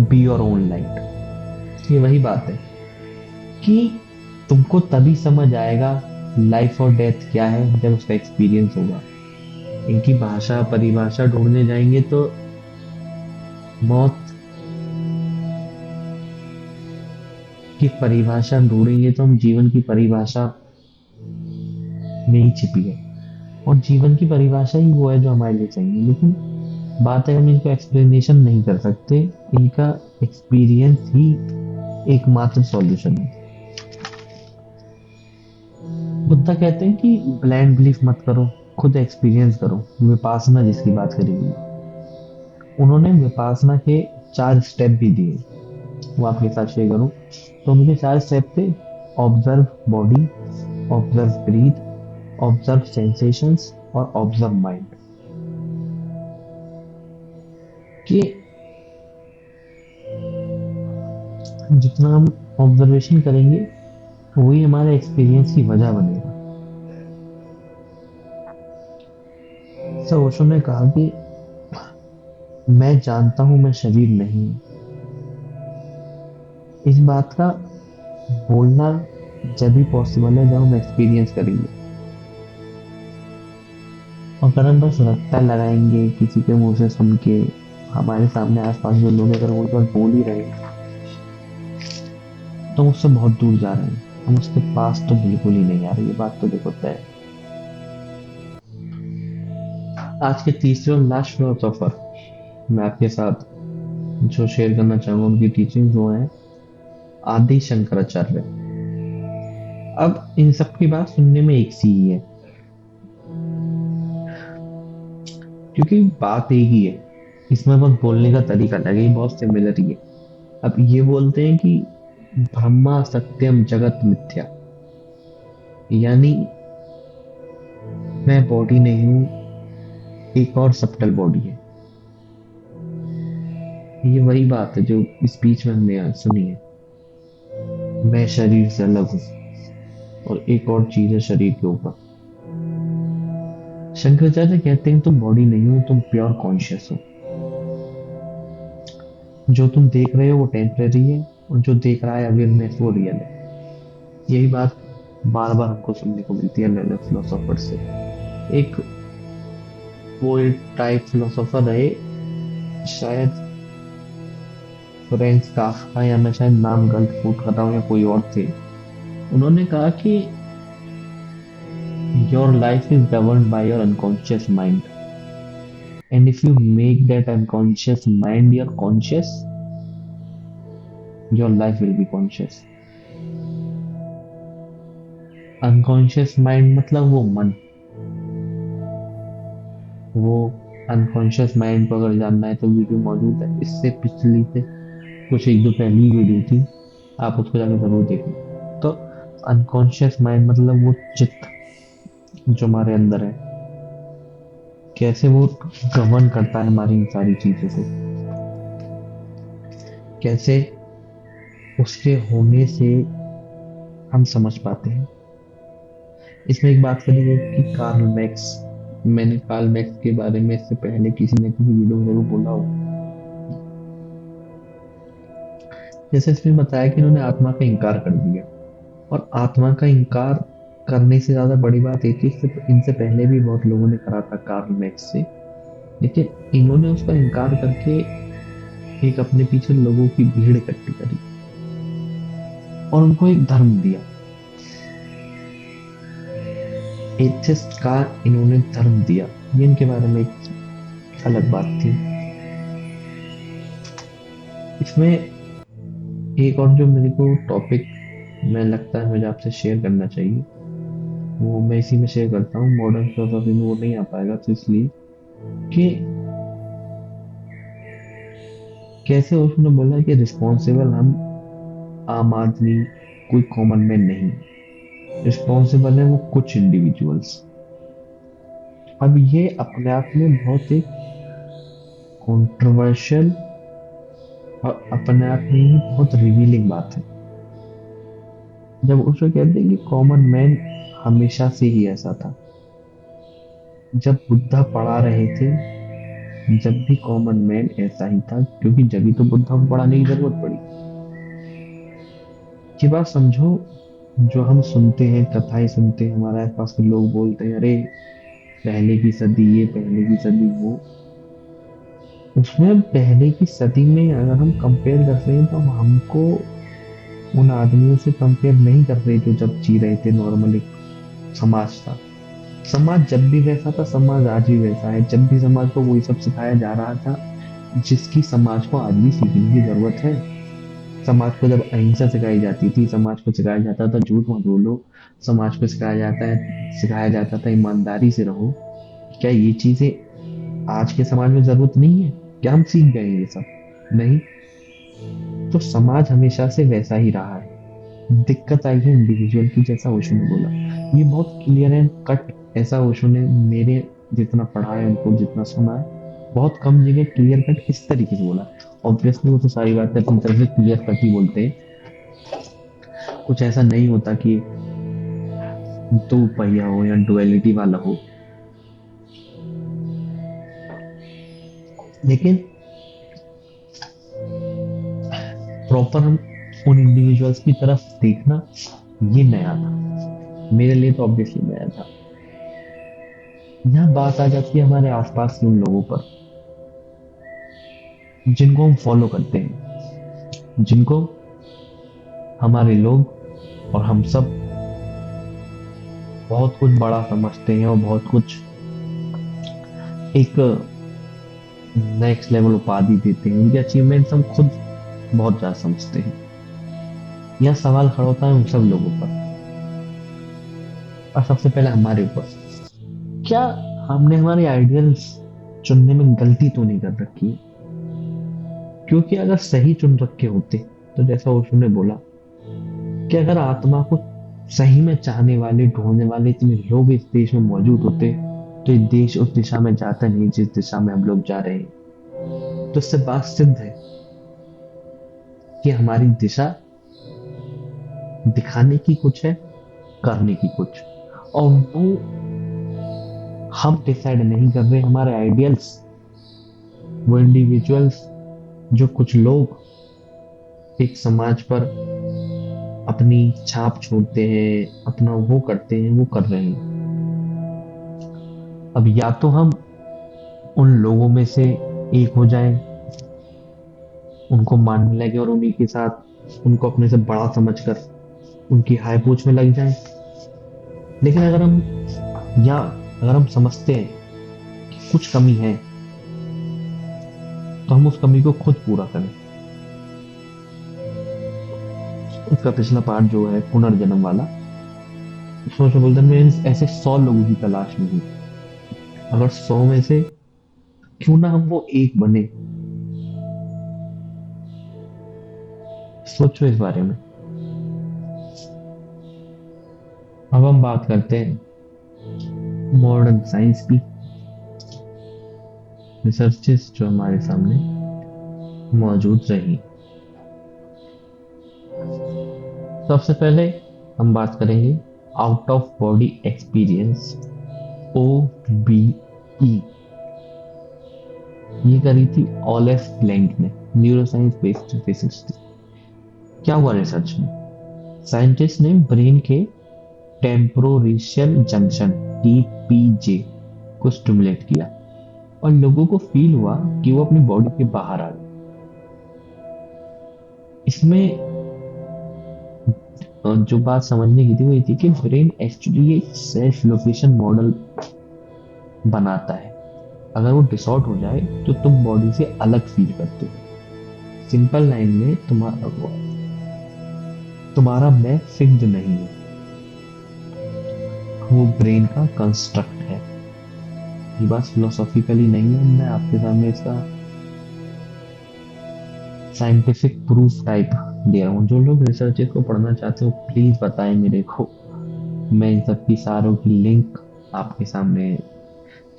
बी योर ओन लाइट। ये वही बात है कि तुमको तभी समझ आएगा लाइफ और डेथ क्या है जब उसका एक्सपीरियंस होगा। इनकी भाषा परिभाषा ढूंढने जाएंगे तो मौत की परिभाषा ढूंढेंगे तो हम जीवन की परिभाषा में ही छिपी है। और जीवन की परिभाषा ही वो है जो हमारे लिए चाहिए। लेकिन बात है, हम इनको एक्सप्लेनेशन नहीं कर सकते। इनका एक्सपीरियंस ही एकमात्र सॉल्यूशन है। बुद्धा कहते हैं कि ब्लाइंड बिलीफ मत करो, खुद एक्सपीरियंस करो। विपासना जिसकी बात करेंगे, उन्होंने विपासना के 4 स्टेप भी दिए, वो आपके साथ शेयर करूं। तो उनके 4 स्टेप थे: observe body, observe breath, observe sensations और ऑब्जर्व माइंड। कि जितना हम ऑब्जर्वेशन करेंगे वही हमारे एक्सपीरियंस की वजह बनेगा। सर ओशो ने कहा कि मैं जानता हूं मैं शरीर नहीं हूं। इस बात का बोलना जब भी पॉसिबल है जब हम एक्सपीरियंस करेंगे। और अगर हम बस रट्टा लगाएंगे किसी के मुंह से सुन के, हमारे सामने आसपास जो लोग हैं, अगर वो बस बोल ही रहे हैं, तो हम उससे बहुत दूर जा रहे हैं। हम उसके पास तो बिल्कुल ही नहीं आ रहे, ये बात तो देखो तय है। आज के तीसरे और लास्ट फिलोसोफर मैं आपके साथ जो शेयर करना चाहूंगा, उनकी टीचिंग वो है आदि शंकराचार्य। अब इन सब की बात सुनने में एक सी ही है, क्योंकि बात एक ही है। इसमें बस बोलने का तरीका अलग है, ये बहुत सिमिलर ही है। अब ये बोलते हैं कि ब्रह्मा सत्यम जगत मिथ्या, यानी मैं बॉडी नहीं हूँ, एक और सबटल बॉडी है। ये वही बात है जो इस बीच में हमने आज सुनी है। मैं शरीर से अलग हूँ और एक और चीज है शरीर के ऊपर। शंकराचार्य कहते हैं तुम बॉडी नहीं हो, तुम प्योर कॉन्शियस हो। जो तुम देख रहे हो वो टेम्परेरी है, और जो देख रहा है अवेयरनेस वो रियल है। यही बात बार बार हमको सुनने को मिलती है अलग अलग फिलोसोफर से। एक पोएट टाइप फिलोसोफर रहे, शायद फ्रेंच काफका, या मैं शायद नाम गलत फूट कर रहा हूँ, या कोई और थे। उन्होंने कहा कि your life is governed by your unconscious mind, and if you make that unconscious mind your conscious, your life will be conscious. Unconscious mind मतलब वो मन, वो अनकॉन्शियस माइंड को अगर जानना है तो वीडियो मौजूद है, इससे पिछली से कुछ एक दो पहली वीडियो थी, आप उसको जाकर जरूर देखना। तो अनकॉन्शियस माइंड मतलब वो चित्त जो हमारे अंदर है, कैसे वो गवर्न करता है हमारी इन सारी चीजों को, कैसे उसके होने से हम समझ पाते हैं। इसमें एक बात करी है कि कार्ल मैक्स, मैंने कार्ल मैक्स के बारे में इससे पहले किसी न किसी वीडियो में जरूर बोला हो। जैसे इसमें बताया कि इन्होंने आत्मा का इनकार कर दिया, और आत्मा का इनकार करने से ज्यादा बड़ी बात एक थी, इससे इनसे पहले भी बहुत लोगों ने करा था कार्ल मैक्स से, लेकिन इन्होंने उसका इनकार करके एक अपने पीछे लोगों की भीड़ इकट्ठी करी और उनको एक धर्म दिया। एथिस्ट का इन्होंने धर्म दिया, ये इनके बारे में एक अलग बात थी। इसमें एक और जो मेरे को टॉपिक मैं लगता है मुझे आपसे शेयर करना चाहिए, वो मैं इसी में शेयर करता हूँ, मॉडर्न फिलोसफी में वो नहीं आ पाएगा, तो इसलिए कि कैसे उसने बोला कि रिस्पॉन्सिबल हम आम आदमी, कोई कॉमन मैन नहीं, रिस्पॉन्सिबल है वो कुछ इंडिविजुअल्स। अब ये अपने आप में बहुत एक कंट्रोवर्शियल और अपने आप में ही बहुत रिवीलिंग बात है, जब उसको कहते हैं कि कॉमन मैन हमेशा से ही ऐसा था। जब बुद्धा पढ़ा रहे थे, जब भी कॉमन मैन ऐसा ही था, क्योंकि जब भी तो बुद्धा को पढ़ाने की जरूरत पड़ी। ये बात समझो, जो हम सुनते हैं, कथाएं सुनते हैं, हमारे आसपास के लोग बोलते हैं अरे पहले की सदी ये, पहले की सदी वो, उसमें पहले की सदी में अगर हम कंपेयर कर रहे हैं तो हम हमको उन आदमियों से कंपेयर नहीं कर रहे जो जब जी रहे थे नॉर्मली। समाज था, समाज जब भी वैसा था, समाज आज भी वैसा है। जब भी समाज को वही सब सिखाया जा रहा था जिसकी समाज को आज भी सीखने की जरूरत है। समाज को जब अहिंसा सिखाई जाती थी, समाज को सिखाया जाता था झूठ मत बोलो, समाज को सिखाया जाता था ईमानदारी से रहो, क्या ये चीजें आज के समाज में जरूरत नहीं है? क्या हम सीख गए हैं ये सब? नहीं। तो समाज हमेशा से वैसा ही रहा है। दिक्कत आई है इंडिविजुअल की, जैसा ओशो ने बोला। ये बहुत क्लियर एंड कट, ऐसा ओशो ने मेरे जितना पढ़ा है, उनको जितना सुना है, बहुत कम जगह क्लियर कट इस तरीके से बोला। ऑब्वियसली वो तो सारी बातें अपनी तरफ से क्लियर कट ही बोलते हैं, कुछ ऐसा नहीं होता कि दो पहिया हो या डुअलिटी वाला हो। लेकिन प्रॉपर हम उन इंडिविजुअल्स की तरफ देखना, ये नया था मेरे लिए, तो ऑब्वियसली नया था। यहाँ बात आ जाती है हमारे आसपास के उन लोगों पर जिनको हम फॉलो करते हैं, जिनको हमारे लोग और हम सब बहुत कुछ बड़ा समझते हैं और बहुत कुछ एक नेक्स्ट लेवल उपाधि देते हैं। उनके अचीवमेंट्स हम खुद बहुत ज्यादा समझते हैं। यह सवाल खड़ा होता है उन सब लोगों पर, और सबसे पहले हमारे ऊपर, क्या हमने हमारे आइडियल्स चुनने में गलती तो नहीं कर रखी है? क्योंकि अगर सही चुन रखे होते, तो जैसा ओशो ने बोला कि अगर आत्मा को सही में चाहने वाले, ढूंढने वाले इतने लोग इस देश में मौजूद होते, तो ये देश उस दिशा में जाता नहीं जिस दिशा में हम लोग जा रहे हैं। तो इससे बात सिद्ध है कि हमारी दिशा दिखाने की कुछ है, करने की कुछ, और वो हम डिसाइड नहीं कर रहे। हमारे आइडियल्स, वो इंडिविजुअल्स, जो कुछ लोग एक समाज पर अपनी छाप छोड़ते हैं, अपना वो करते हैं, वो कर रहे हैं। अब या तो हम उन लोगों में से एक हो जाएं, उनको मानने लगे और उन्हीं के साथ उनको अपने से बड़ा समझकर उनकी हाय पूछ में लग जाएं। लेकिन या अगर हम समझते हैं कि कुछ कमी है, तो हम उस कमी को खुद पूरा करें। इसका पिछला पार्ट जो है पुनर्जन्म वाला, उसमें उसमें बोलते हैं मैं ऐसे 100 लोगों की तलाश में हूँ। अगर 100 में से क्यों ना हम वो एक बने। सोचो इस बारे में। अब हम बात करते हैं मॉडर्न साइंस की। रिसर्चेस जो हमारे सामने मौजूद रही। सबसे पहले हम बात करेंगे out of body experience, O B E. ये करी थी ऑलेफ ब्लैंक ने, न्यूरोसाइंस बेस्ड रिसर्च थी। क्या हुआ रिसर्च में? साइंटिस्ट ने ब्रेन के टेम्पोरोरेशियल जंक्शन टीपीजे को स्टिमुलेट किया और लोगों को फील हुआ कि वो अपनी बॉडी के बाहर आ गए। इसमें जो बात समझने की थी वो ये थी कि ब्रेन एक्चुअली एक सेल्फ लोकेशन मॉडल बनाता है। अगर वो डिसऑर्ड हो जाए तो तुम बॉडी से अलग फील करते हो। सिंपल लाइन में तुम्हारा मैं फिक्स्ड नहीं है, वो ब्रेन का कंस्ट्रक्ट है। ये बात फिलोसॉफिकली नहीं है, मैं आपके सामने इसका साइंटिफिक प्रूफ टाइप दे रहा हूँ। जो लोग रिसर्चेस को पढ़ना चाहते हो प्लीज बताएं मेरे को। मैं इन सब की सारों की लिंक आपके सामने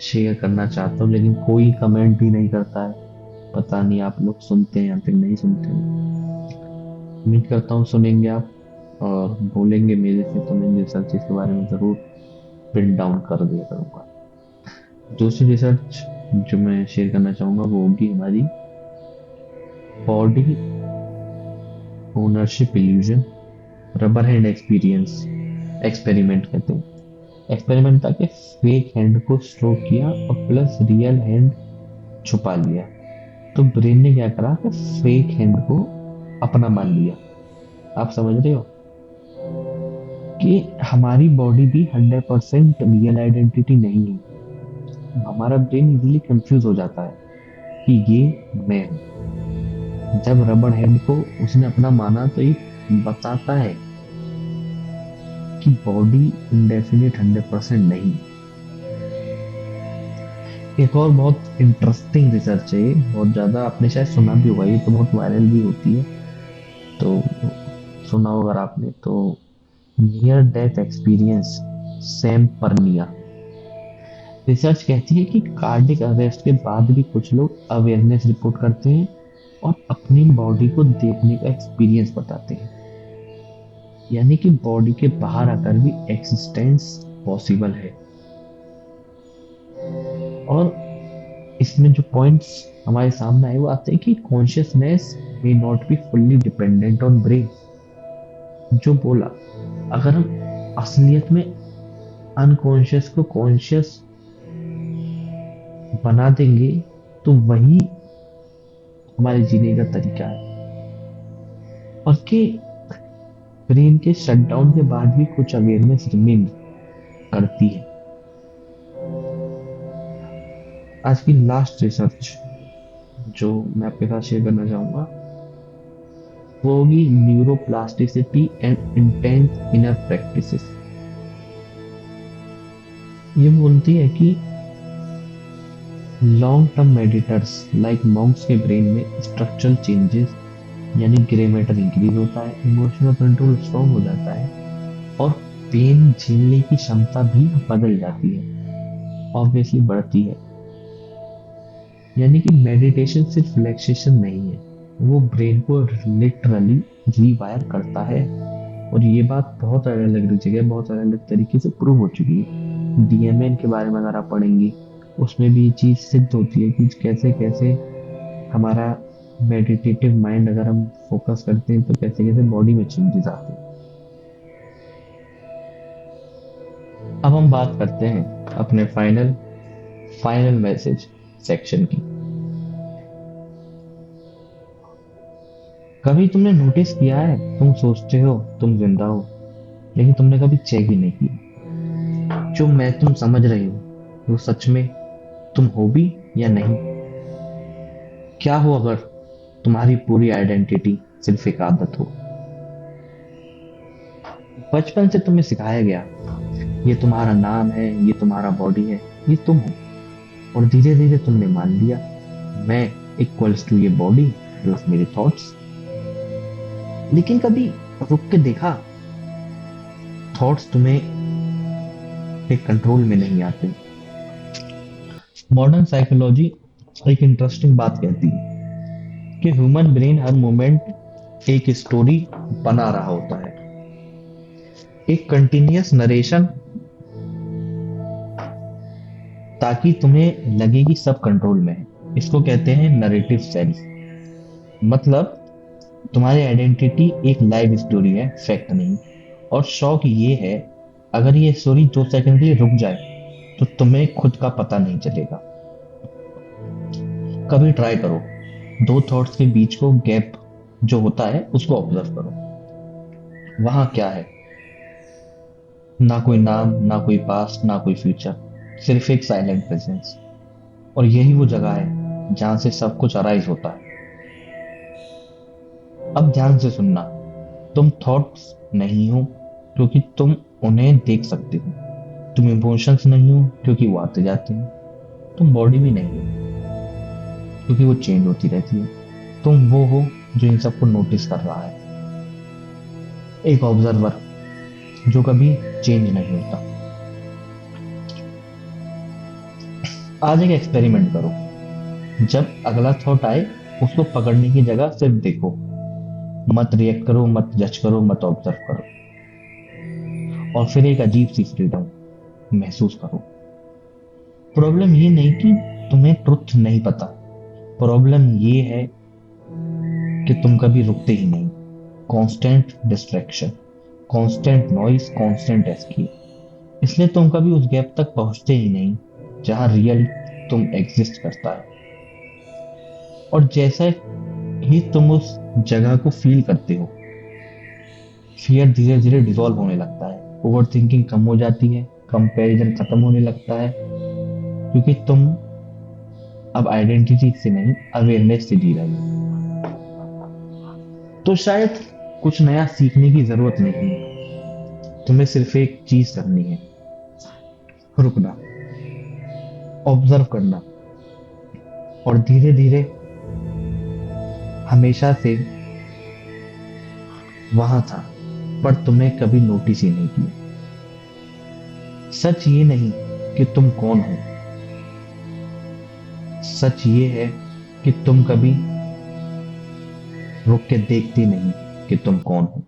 शेयर करना चाहता हूँ, लेकिन कोई कमेंट भी नहीं करता है। पता नहीं आप लोग सुनते हैं या फिर नहीं सुनते हैं। उम्मीद करता हूँ सुनेंगे आप और बोलेंगे मेरे से, तो मैं इन रिसर्चेस के बारे में जरूर प्रिंट डाउन कर दिया करूंगा। दूसरी रिसर्च जो मैं शेयर करना चाहूंगा वो होगी हमारी body ownership illusion, rubber hand experience experiment कहते हैं। एक्सपेरिमेंट था कि फेक हैंड को स्ट्रोक किया और प्लस रियल हैंड छुपा लिया। तो ब्रेन ने क्या करा कि फेक हैंड को अपना मान लिया। आप समझ रहे हो कि हमारी बॉडी भी 100% रियल आइडेंटिटी नहीं है। हमारा ब्रेन इजीली कंफ्यूज हो जाता है कि ये मैं हूँ। जब रबड़ हैंड को उसने अपना माना तो ये बताता है कि बॉडी इंडेफिनिट 100% नहीं। एक और बहुत इंटरेस्टिंग रिसर्च है, बहुत ज्यादा आपने शायद सुना भी होगा, ये तो बहुत वायरल भी होती है, तो सुना होगा अगर आपने तो। Near death experience Sam Parnia. Research कहती है कि कार्डियक अरेस्ट के बाद भी कुछ लोग अवेयरनेस रिपोर्ट करते हैं और अपनी बॉडी को देखने का एक्सपीरियंस बताते हैं। यानी कि बॉडी के बाहर आकर भी एक्सिस्टेंस पॉसिबल है। और इसमें जो पॉइंट्स हमारे सामने आए वो आते हैं कि consciousness may not be fully dependent on brain. जो बोला, अगर हम असलियत में अनकॉन्शियस को कॉन्शियस बना देंगे तो वही हमारे जीने का तरीका है। और कि ब्रेन के शटडाउन के बाद भी कुछ अवेयरनेस रिमेन करती है। आज की लास्ट रिसर्च जो मैं आपके साथ शेयर करना चाहूंगा वो होगी neuroplasticity and intense inner practices. ये बोलती है कि लॉन्ग टर्म मेडिटर्स लाइक मॉन्क्स के ब्रेन में स्ट्रक्चरल चेंजेस यानी ग्रे मैटर इंक्रीज होता है, इमोशनल कंट्रोल स्ट्रॉन्ग हो जाता है और पेन झेलने की क्षमता भी बदल जाती है, ऑब्वियसली बढ़ती है। यानी कि मेडिटेशन सिर्फ रिलैक्सेशन नहीं है, वो ब्रेन को लिटरली रीवायर करता है। और ये बात बहुत अलग अलग जगह बहुत अलग अलग तरीके से प्रूव हो चुकी है। डीएमएन के बारे में अगर आप पढ़ेंगे उसमें भी ये चीज सिद्ध होती है कि कैसे कैसे हमारा मेडिटेटिव माइंड अगर हम फोकस करते हैं तो कैसे कैसे बॉडी में चेंजेस आते हैं। अब हम बात करते हैं अपने फाइनल फाइनल मैसेज सेक्शन की। कभी तुमने नोटिस किया है, तुम सोचते हो तुम जिंदा हो लेकिन तुमने कभी चेक ही नहीं किया जो मैं तुम समझ रहे हो वो सच में तुम हो भी या नहीं। क्या हो अगर तुम्हारी पूरी आइडेंटिटी सिर्फ एक आदत हो। बचपन से तुम्हें सिखाया गया ये तुम्हारा नाम है, ये तुम्हारा बॉडी है, ये तुम हो। और धीरे धीरे तुमने मान लिया मैं इक्वल्स टू ये बॉडी प्लस मेरे थॉट्स। लेकिन कभी रुक के देखा थॉट्स तुम्हें कंट्रोल में नहीं आते। मॉडर्न साइकोलॉजी एक इंटरेस्टिंग बात कहती है कि ह्यूमन ब्रेन हर मोमेंट एक स्टोरी बना रहा होता है, एक कंटिन्यूअस नरेशन, ताकि तुम्हें लगे कि सब कंट्रोल में है। इसको कहते हैं नरेटिव सेल्फ। मतलब तुम्हारी आइडेंटिटी एक लाइव स्टोरी है, फैक्ट नहीं। और शौक ये है, अगर ये स्टोरी 2 सेकंड के लिए रुक जाए तो तुम्हें खुद का पता नहीं चलेगा। कभी ट्राई करो, दो थॉट्स के बीच को गैप जो होता है उसको ऑब्जर्व करो। वहां क्या है? ना कोई नाम, ना कोई पास्ट, ना कोई फ्यूचर, सिर्फ एक साइलेंट प्रेजेंस। और यही वो जगह है जहां से सब कुछ अराइज होता है। अब ध्यान से सुनना, तुम थॉट्स नहीं हो क्योंकि तुम उन्हें देख सकते हो। तुम इमोशंस नहीं हो क्योंकि वो आते जाते हैं। तुम बॉडी भी नहीं हो क्योंकि वो चेंज होती रहती है। तुम वो हो जो इन सबको नोटिस कर रहा है, एक ऑब्जर्वर जो कभी चेंज नहीं होता। आज एक एक्सपेरिमेंट करो। जब अगला थॉट आए, उसको पकड़ने की जगह सिर्फ देखो। मत रिएक्ट करो, मत जज करो, मत ऑब्जर्व करो। और फिर एक अजीब सी फ्रीडम महसूस करो। प्रॉब्लम ये नहीं कि तुम्हें ट्रुथ नहीं पता, प्रॉब्लम ये है कि तुम कभी रुकते ही नहीं। Constant distraction, constant noise, constant escape. इसलिए तुम कभी उस गैप तक पहुंचते ही नहीं जहां रियल तुम एग्जिस्ट करता है। और जैसा ही तुम उस जगह को फील करते हो, फियर धीरे धीरे डिसॉल्व होने लगता है, ओवर थिंकिंग कम हो जाती है, कंपैरिजन खत्म होने लगता है, क्योंकि तुम अब आइडेंटिटी से नहीं, अवेयरनेस से जी रहे हो। तो शायद कुछ नया सीखने की जरूरत नहीं है। तुम्हें सिर्फ एक चीज करनी है, रुकना, ऑब्जर्व करना, और धीरे धीरे, हमेशा से वहां था पर तुमने कभी नोटिस ही नहीं किया। सच ये नहीं कि तुम कौन हो, सच ये है कि तुम कभी रुक के देखती नहीं कि तुम कौन हो।